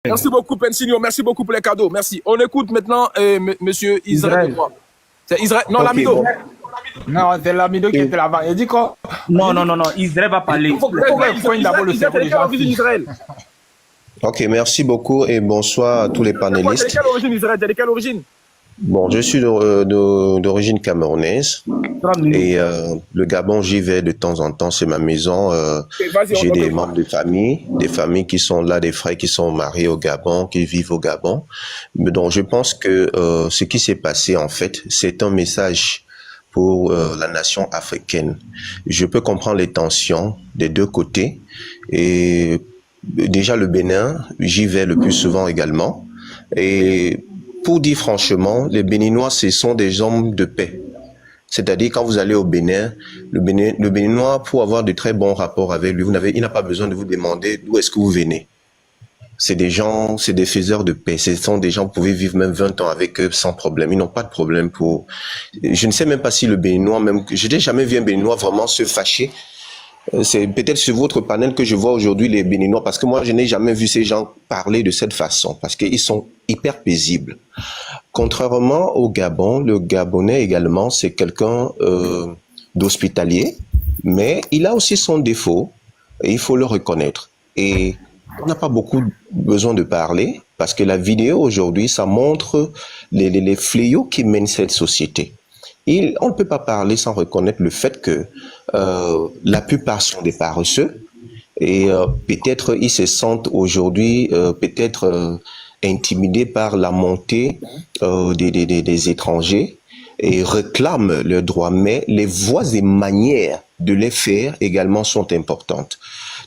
Merci beaucoup, Pensigno. Merci beaucoup pour les cadeaux. Merci. On écoute maintenant monsieur Israël. C'est Israël. Non, Lamido. Bon. Non, c'est Lamido qui était là-bas. Il dit quoi? Non, Israël va parler. Ok, merci beaucoup et bonsoir à tous les panélistes. De quelle origine, Israël? De quelle origine? Bon, je suis d'origine camerounaise et le Gabon, j'y vais de temps en temps, c'est ma maison. J'ai des membres de famille, des familles qui sont là, des frères qui sont mariés au Gabon, qui vivent au Gabon. Donc, je pense que ce qui s'est passé, en fait, c'est un message pour la nation africaine. Je peux comprendre les tensions des deux côtés et déjà le Bénin, j'y vais le plus souvent également. Et pour dire franchement, les Béninois, ce sont des hommes de paix. C'est-à-dire, quand vous allez au Bénin, le Béninois, pour avoir de très bons rapports avec lui, il n'a pas besoin de vous demander d'où est-ce que vous venez. C'est des gens, c'est des faiseurs de paix. Ce sont des gens, vous pouvez vivre même 20 ans avec eux sans problème. Ils n'ont pas de problème pour... Je ne sais même pas si le Béninois, même, je n'ai jamais vu un Béninois vraiment se fâcher. C'est peut-être sur votre panel que je vois aujourd'hui les Béninois, parce que moi, je n'ai jamais vu ces gens parler de cette façon, parce qu'ils sont hyper paisibles. Contrairement au Gabon, le Gabonais également, c'est quelqu'un d'hospitalier, mais il a aussi son défaut, et il faut le reconnaître. Et on n'a pas beaucoup besoin de parler, parce que la vidéo aujourd'hui, ça montre les fléaux qui mènent cette société. On ne peut pas parler sans reconnaître le fait que la plupart sont des paresseux et peut-être ils se sentent aujourd'hui peut-être intimidés par la montée des étrangers et réclament leurs droits, mais les voies et manières de les faire également sont importantes.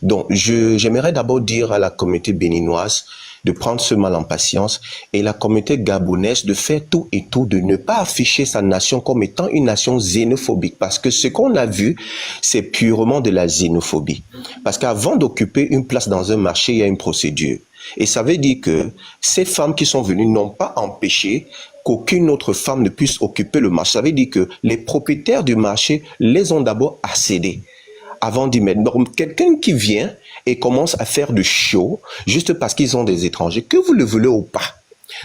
Donc j'aimerais d'abord dire à la communauté béninoise de prendre ce mal en patience et la communauté gabonaise de faire tout et tout, de ne pas afficher sa nation comme étant une nation xénophobique. Parce que ce qu'on a vu, c'est purement de la xénophobie. Parce qu'avant d'occuper une place dans un marché, il y a une procédure. Et ça veut dire que ces femmes qui sont venues n'ont pas empêché qu'aucune autre femme ne puisse occuper le marché. Ça veut dire que les propriétaires du marché les ont d'abord accédés avant d'y mettre. Donc, quelqu'un qui vient et commence à faire du show juste parce qu'ils ont des étrangers, que vous le voulez ou pas,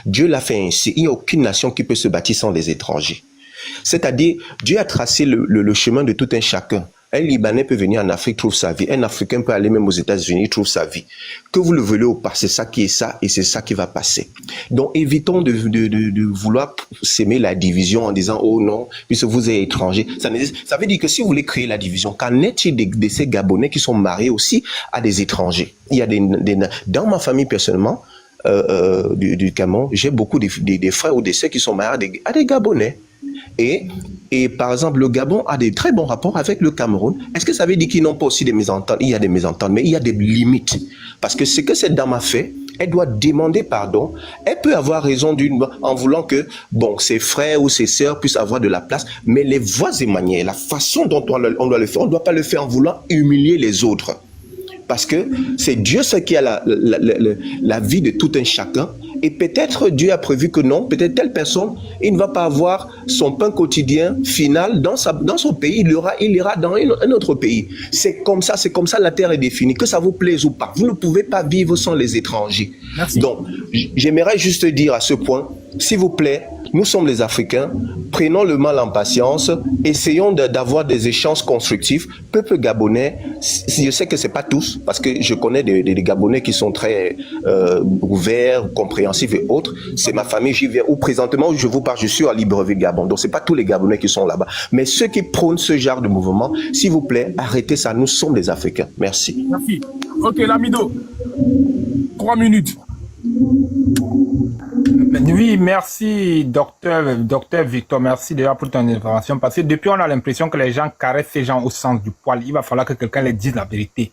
Dieu l'a fait ainsi. Il n'y a aucune nation qui peut se bâtir sans des étrangers. C'est-à-dire, Dieu a tracé le chemin de tout un chacun. Un Libanais peut venir en Afrique, trouve sa vie. Un Africain peut aller même aux États-Unis, trouve sa vie. Que vous le voulez ou pas, c'est ça qui est ça et c'est ça qui va passer. Donc, évitons de vouloir s'aimer la division en disant, oh non, puisque vous êtes étranger. Ça veut dire que si vous voulez créer la division, qu'en est-il de ces Gabonais qui sont mariés aussi à des étrangers? Il y a dans ma famille, personnellement, du Cameroun, j'ai beaucoup des frères ou des sœurs qui sont mariés à des Gabonais. Et par exemple, le Gabon a des très bons rapports avec le Cameroun. Est-ce que ça veut dire qu'ils n'ont pas aussi des mésententes? Il y a des mésententes, mais il y a des limites. Parce que ce que cette dame a fait, elle doit demander pardon. Elle peut avoir raison en voulant que, bon, ses frères ou ses sœurs puissent avoir de la place, mais les voies et manières, la façon dont on doit le faire, on ne doit pas le faire en voulant humilier les autres. Parce que c'est Dieu ce qui a la vie de tout un chacun. Et peut-être Dieu a prévu que non, peut-être telle personne, il ne va pas avoir son pain quotidien final dans son pays, il ira dans un autre pays. C'est comme ça, la terre est définie, que ça vous plaise ou pas. Vous ne pouvez pas vivre sans les étrangers. Merci. Donc, j'aimerais juste dire à ce point, s'il vous plaît, nous sommes les Africains, prenons le mal en patience, essayons d'avoir des échanges constructifs. Peuple gabonais, je sais que c'est pas tous, parce que je connais des Gabonais qui sont très ouverts, compréhensifs et autres. C'est ma famille, j'y vais. Ou présentement, je vous parle, je suis à Libreville, Gabon. Donc, c'est pas tous les Gabonais qui sont là-bas. Mais ceux qui prônent ce genre de mouvement, s'il vous plaît, arrêtez ça. Nous sommes les Africains. Merci. Merci. Ok, Lamido. 3 minutes. Oui, merci, docteur Victor. Merci déjà pour ton intervention. Parce que depuis, on a l'impression que les gens caressent ces gens au sens du poil. Il va falloir que quelqu'un les dise la vérité.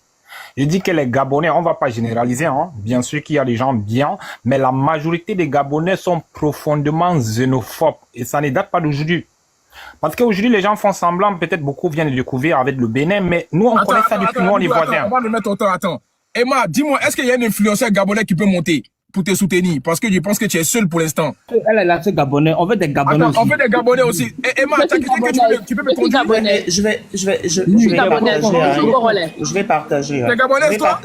Je dis que les Gabonais, on ne va pas généraliser, hein. Bien sûr qu'il y a des gens bien, mais la majorité des Gabonais sont profondément xénophobes. Et ça ne date pas d'aujourd'hui. Parce qu'aujourd'hui, les gens font semblant, peut-être beaucoup viennent de découvrir avec le Bénin, mais nous, on connaît ça depuis nous, on est voisins. On va le mettre au temps, attends. Emma, dis-moi, est-ce qu'il y a un influenceur gabonais qui peut monter pour te soutenir, parce que je pense que tu es seul pour l'instant. Elle est là, c'est Gabonais. On veut des Gabonais Attends, aussi. on veut des Gabonais aussi. Et Emma, tu peux me conduire? Je vais partager. T'es gabonaise, toi?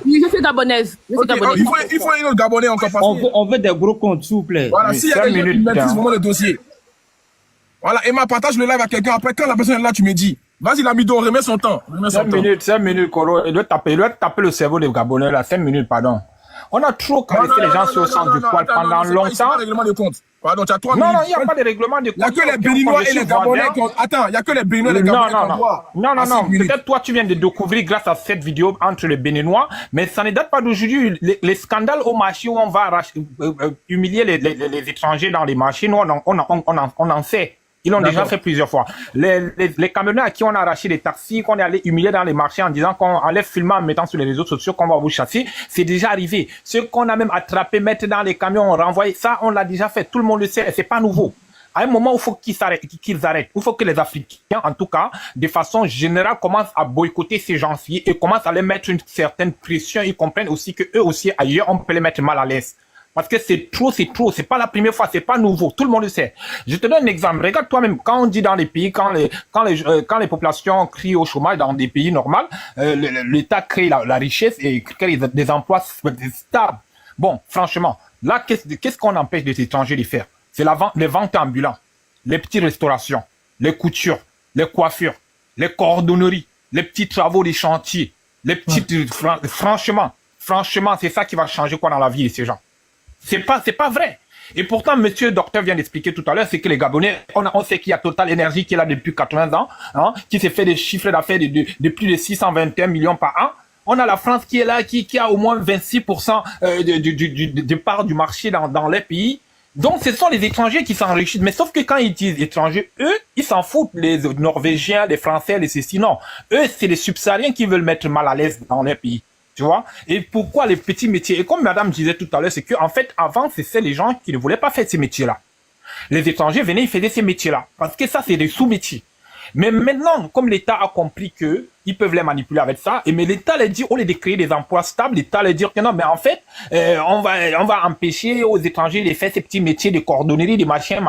Oui, je suis gabonaise. Il faut un autre Gabonais encore passer. On veut des gros comptes, s'il vous plaît. Voilà, s'il y a des gens qui maîtrisent vraiment le dossier. Voilà, Emma, partage le live à quelqu'un. Après, quand la personne est là, tu me dis. Vas-y, l'amido, remets son temps. 5 minutes, Koro. Il doit taper le cerveau des Gabonais, là. 5 minutes, pardon. On a trop caressé les gens sur le centre du poil pendant longtemps. Il n'y a pas de règlement de compte. Pardon, tu as 3 Non, minutes. il n'y a pas de règlement de compte. Il n'y a que les Béninois et les Gabonais. Attends, il n'y a que les Béninois et les Gabonais. Non. Peut-être toi, tu viens de découvrir grâce à cette vidéo entre les Béninois, mais ça ne date pas d'aujourd'hui. Les scandales au marché où on va humilier les étrangers dans les marchés, nous, on en sait. Ils l'ont déjà fait plusieurs fois. Les Camerounais à qui on a arraché les taxis, qu'on est allé humilier dans les marchés en disant qu'on allait filmer en mettant sur les réseaux sociaux qu'on va vous chasser, c'est déjà arrivé. Ceux qu'on a même attrapé, mettre dans les camions, renvoyer, ça, on l'a déjà fait. Tout le monde le sait, c'est pas nouveau. À un moment, il faut qu'ils arrêtent. Il faut que les Africains, en tout cas, de façon générale, commencent à boycotter ces gens-ci et commencent à les mettre une certaine pression. Ils comprennent aussi que eux aussi, ailleurs, on peut les mettre mal à l'aise. Parce que c'est trop. C'est pas la première fois, c'est pas nouveau. Tout le monde le sait. Je te donne un exemple. Regarde toi-même, quand on dit dans les pays, quand les populations crient au chômage dans des pays normaux, l'État crée la richesse et crée des emplois stables. Bon, franchement, là, qu'est-ce qu'on empêche des étrangers de faire? C'est les ventes ambulantes, les petites restaurations, les coutures, les coiffures, les cordonneries, les petits travaux des chantiers, les petites, franchement, c'est ça qui va changer quoi dans la vie de ces gens. C'est pas vrai. Et pourtant, monsieur docteur vient d'expliquer tout à l'heure, c'est que les Gabonais, on sait qu'il y a Total Energy qui est là depuis 80 ans, hein, qui s'est fait des chiffres d'affaires de plus de 621 millions par an. On a la France qui est là, qui a au moins 26% de part du marché dans les pays. Donc, ce sont les étrangers qui s'enrichissent. Mais sauf que quand ils disent étrangers, eux, ils s'en foutent. Les Norvégiens, les Français, les ceci. Non. Eux, c'est les subsahariens qui veulent mettre mal à l'aise dans les pays. Tu vois? Et pourquoi les petits métiers? Et comme madame disait tout à l'heure, c'est que, en fait, avant, c'est les gens qui ne voulaient pas faire ces métiers-là. Les étrangers venaient, ils faisaient ces métiers-là. Parce que ça, c'est des sous-métiers. Mais maintenant, comme l'État a compris que ils peuvent les manipuler avec ça, mais l'État les dit, au lieu de créer des emplois stables, l'État les dit que non, mais en fait, on va empêcher aux étrangers de faire ces petits métiers de cordonnerie, des machins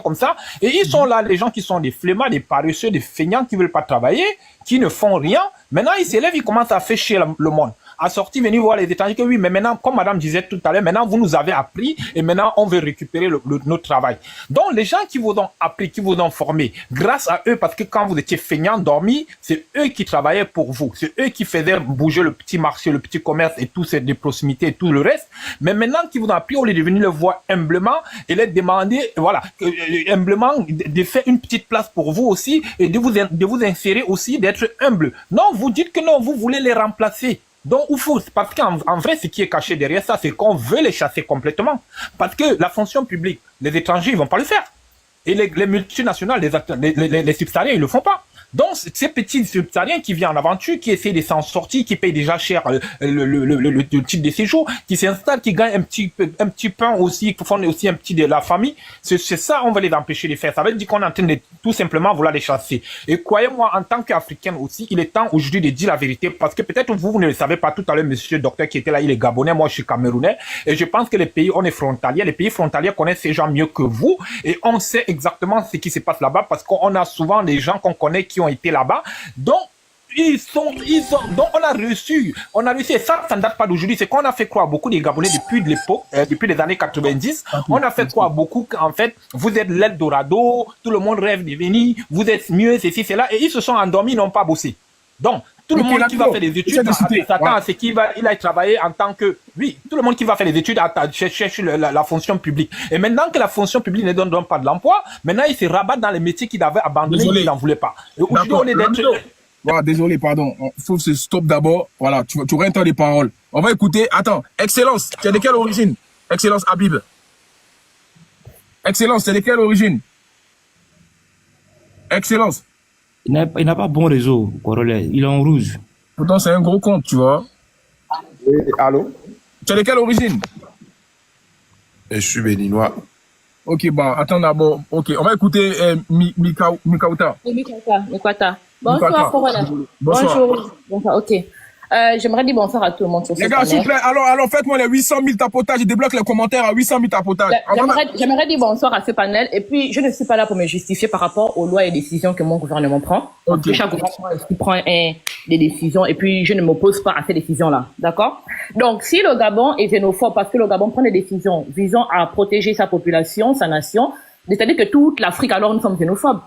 comme ça. Et ils sont là, les gens qui sont des flemmards, des paresseux, des feignants qui veulent pas travailler, qui ne font rien. Maintenant, ils s'élèvent, ils commencent à faire chier le monde. À sortir, venir voir les étrangers que oui, mais maintenant, comme madame disait tout à l'heure, maintenant, vous nous avez appris et maintenant, on veut récupérer notre travail. Donc, les gens qui vous ont appris, qui vous ont formé, grâce à eux, parce que quand vous étiez feignants, dormis, c'est eux qui travaillaient pour vous. C'est eux qui faisaient bouger le petit marché, le petit commerce et tout ces de proximité et tout le reste. Mais maintenant qu'ils vous ont appris, au lieu de venir le voir humblement et les demander, voilà, humblement, de faire une petite place pour vous aussi et de vous insérer aussi, d'être humble. Non, vous dites que non, vous voulez les remplacer. Donc, il faut, parce qu'en vrai, ce qui est caché derrière ça, c'est qu'on veut les chasser complètement. Parce que la fonction publique, les étrangers, ils vont pas le faire. Et les multinationales, les subsahariens, ils le font pas. Donc, ces petits subsahariens qui viennent en aventure, qui essaient de s'en sortir, qui payent déjà cher le titre de séjour, qui s'installent, qui gagnent un petit pain aussi, qui font aussi un petit de la famille, c'est ça, on va les empêcher de faire. Ça veut dire qu'on est en train de tout simplement vouloir les chasser. Et croyez-moi, en tant qu'Africain aussi, il est temps aujourd'hui de dire la vérité, parce que peut-être vous ne le savez pas tout à l'heure, monsieur docteur qui était là, il est gabonais, moi je suis camerounais, et je pense que les pays, on est frontaliers, les pays frontaliers connaissent ces gens mieux que vous, et on sait exactement ce qui se passe là-bas, parce qu'on a souvent des gens qu'on connaît qui ont été là-bas. Donc, donc on a réussi, et ça ne date pas d'aujourd'hui, c'est qu'on a fait croire beaucoup des Gabonais depuis l'époque, depuis les années 90, on a fait croire beaucoup qu'en fait, vous êtes l'Eldorado, tout le monde rêve de venir, vous êtes mieux, ceci, cela, et ils se sont endormis, ils n'ont pas bossé. Donc, tout le monde qui va faire des études s'attend à ce qu'il a travaillé en tant que... Oui, tout le monde qui va faire des études cherche la fonction publique. Et maintenant que la fonction publique ne donne pas de l'emploi, maintenant il se rabat dans les métiers qu'il avait abandonnés, il n'en voulait pas. Et aujourd'hui, on est d'être... Voilà, désolé, pardon. Il faut se stop d'abord. Voilà, tu aurais un temps de parole. On va écouter. Attends, Excellence, tu es de quelle origine? Excellence Habib. Excellence, tu es de quelle origine? Excellence. Il n'a pas bon réseau, Corollaire. Il est en rouge. Pourtant, c'est un gros compte, tu vois. Allô? Tu es de quelle origine? Je suis béninois. Ok, bah, attends d'abord. Ok, on va écouter Mikauta. Mikauta. Bonsoir, Corollaire. Bonsoir. Bonjour. Bonsoir, ok. J'aimerais dire bonsoir à tout le monde sur ce Les gars, s'il vous plaît, alors faites-moi les 800 000 tapotages. Je débloque les commentaires à 800 000 tapotages. J'aimerais dire bonsoir à ce panel. Et puis, je ne suis pas là pour me justifier par rapport aux lois et décisions que mon gouvernement prend. Parce que chaque gouvernement prend des décisions. Et puis, je ne m'oppose pas à ces décisions-là. D'accord? Donc, si le Gabon est xénophobe parce que le Gabon prend des décisions visant à protéger sa population, sa nation, c'est-à-dire que toute l'Afrique, alors, nous sommes xénophobes.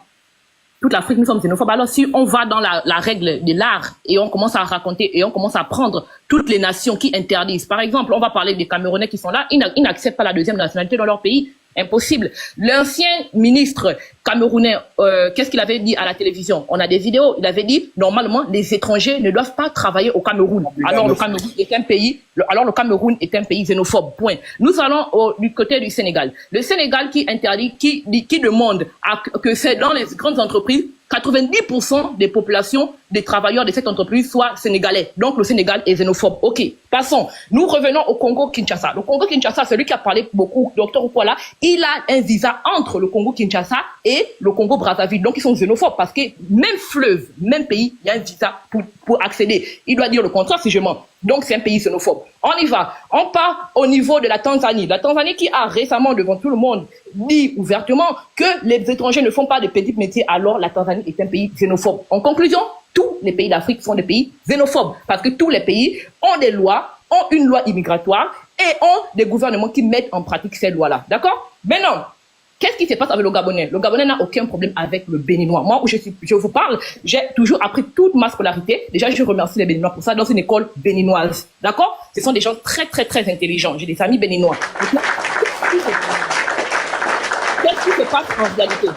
Toute l'Afrique, nous sommes xénophobes. Alors, si on va dans la règle de l'art et on commence à raconter et on commence à prendre toutes les nations qui interdisent. Par exemple, on va parler des Camerounais qui sont là. Ils n'acceptent pas la deuxième nationalité dans leur pays. Impossible. L'ancien ministre camerounais, qu'est-ce qu'il avait dit à la télévision? On a des vidéos. Il avait dit, normalement, les étrangers ne doivent pas travailler au Cameroun. Alors, le Cameroun est un pays xénophobe. Point. Nous allons du côté du Sénégal. Le Sénégal qui interdit, qui demande que c'est dans les grandes entreprises, 90% des populations, des travailleurs de cette entreprise soient sénégalais. Donc, le Sénégal est xénophobe. OK. Passons. Nous revenons au Congo-Kinshasa. Le Congo-Kinshasa, celui qui a parlé beaucoup, Dr. Okwala, il a un visa entre le Congo-Kinshasa et le Congo-Brazzaville. Donc, ils sont xénophobes parce que même fleuve, même pays, il y a un visa pour accéder. Il doit dire le contraire si je mens. Donc, c'est un pays xénophobe. On y va. On part au niveau de la Tanzanie. La Tanzanie qui a récemment, devant tout le monde, dit ouvertement que les étrangers ne font pas de petits métiers. Alors, la Tanzanie est un pays xénophobe. En conclusion, tous les pays d'Afrique sont des pays xénophobes. Parce que tous les pays ont des lois, ont une loi immigratoire et ont des gouvernements qui mettent en pratique ces lois-là. D'accord? Maintenant, qu'est-ce qui se passe avec le Gabonais? Le Gabonais n'a aucun problème avec le Béninois. Moi, où je vous parle, j'ai toujours appris toute ma scolarité. Déjà, je remercie les Béninois pour ça dans une école béninoise. D'accord? Ce sont des gens très, très, très intelligents. J'ai des amis béninois. Qu'est-ce qui se passe en réalité?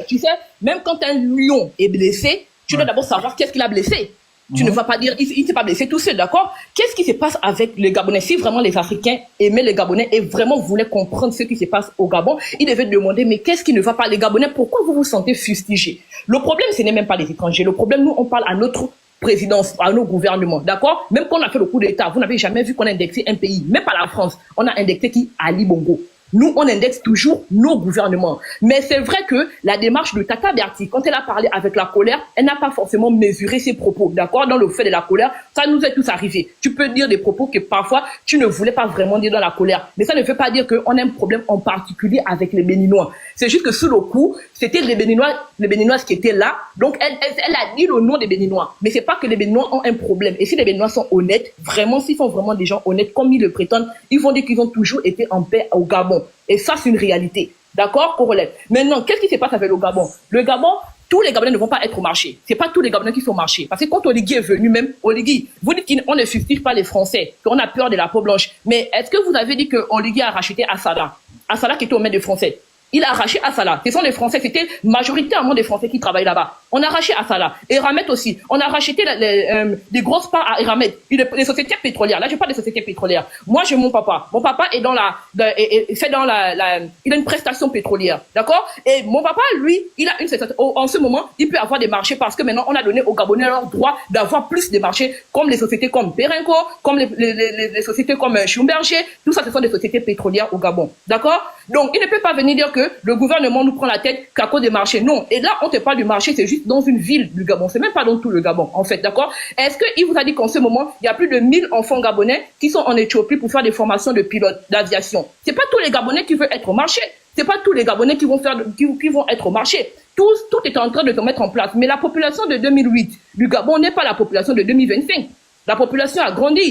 Tu sais, même quand un lion est blessé, tu dois d'abord savoir qu'est-ce qu'il a blessé. Tu ne vas pas dire, il ne s'est pas blessé tout seul, d'accord? Qu'est-ce qui se passe avec les Gabonais? Si vraiment les Africains aimaient les Gabonais et vraiment voulaient comprendre ce qui se passe au Gabon, ils devaient demander, mais qu'est-ce qui ne va pas les Gabonais? Pourquoi vous vous sentez fustigés? Le problème, ce n'est même pas les étrangers. Le problème, nous, on parle à notre présidence, à nos gouvernements, d'accord? Même quand on a fait le coup d'État, vous n'avez jamais vu qu'on a indexé un pays, même pas la France. On a indexé qui? Ali Bongo. Nous, on indexe toujours nos gouvernements. Mais c'est vrai que la démarche de Tata Berti, quand elle a parlé avec la colère, elle n'a pas forcément mesuré ses propos, d'accord? Dans le fait de la colère, ça nous est tous arrivé. Tu peux dire des propos que parfois, tu ne voulais pas vraiment dire dans la colère. Mais ça ne veut pas dire qu'on a un problème en particulier avec les Béninois. C'est juste que sous le coup, c'était les Béninoises qui étaient là. Donc, elle a dit le nom des Béninois. Mais c'est pas que les Béninois ont un problème. Et si les Béninois sont honnêtes, vraiment, s'ils sont vraiment des gens honnêtes, comme ils le prétendent, ils vont dire qu'ils ont toujours été en paix au Gabon. Et ça, c'est une réalité. D'accord, Corolette? Maintenant, qu'est-ce qui se passe avec le Gabon? Le Gabon, tous les Gabonais ne vont pas être au marché. C'est pas tous les Gabonais qui sont au marché. Parce que quand Oligui est venu, même, Oligui, vous dites qu'on ne fustige pas les Français, qu'on a peur de la peau blanche. Mais est-ce que vous avez dit que Oligui a racheté Assala? Assala qui était au maître des Français. Il a arraché Assala. Ce sont les Français, c'était majoritairement des Français qui travaillent là-bas. On a arraché Assala. Eramet aussi. On a racheté des grosses parts à Eramet. Les sociétés pétrolières. Là, je parle des sociétés pétrolières. Moi, j'ai mon papa. Mon papa est dans il a une prestation pétrolière. D'accord? Et mon papa, lui, il a en ce moment, il peut avoir des marchés parce que maintenant, on a donné aux Gabonais leur droit d'avoir plus de marchés comme les sociétés comme Perenco, comme les sociétés comme Schumberger. Tout ça, ce sont des sociétés pétrolières au Gabon. D'accord? Donc, il ne peut pas venir dire que le gouvernement nous prend la tête qu'à cause des marchés. Non. Et là, on te parle du marché, c'est juste dans une ville du Gabon. C'est même pas dans tout le Gabon, en fait. D'accord? Est-ce qu'il vous a dit qu'en ce moment, il y a plus de 1000 enfants gabonais qui sont en Éthiopie pour faire des formations de pilotes d'aviation? C'est pas tous les Gabonais qui veulent être au marché. C'est pas tous les Gabonais qui vont être au marché. Tout est en train de se mettre en place. Mais la population de 2008 du Gabon n'est pas la population de 2025. La population a grandi.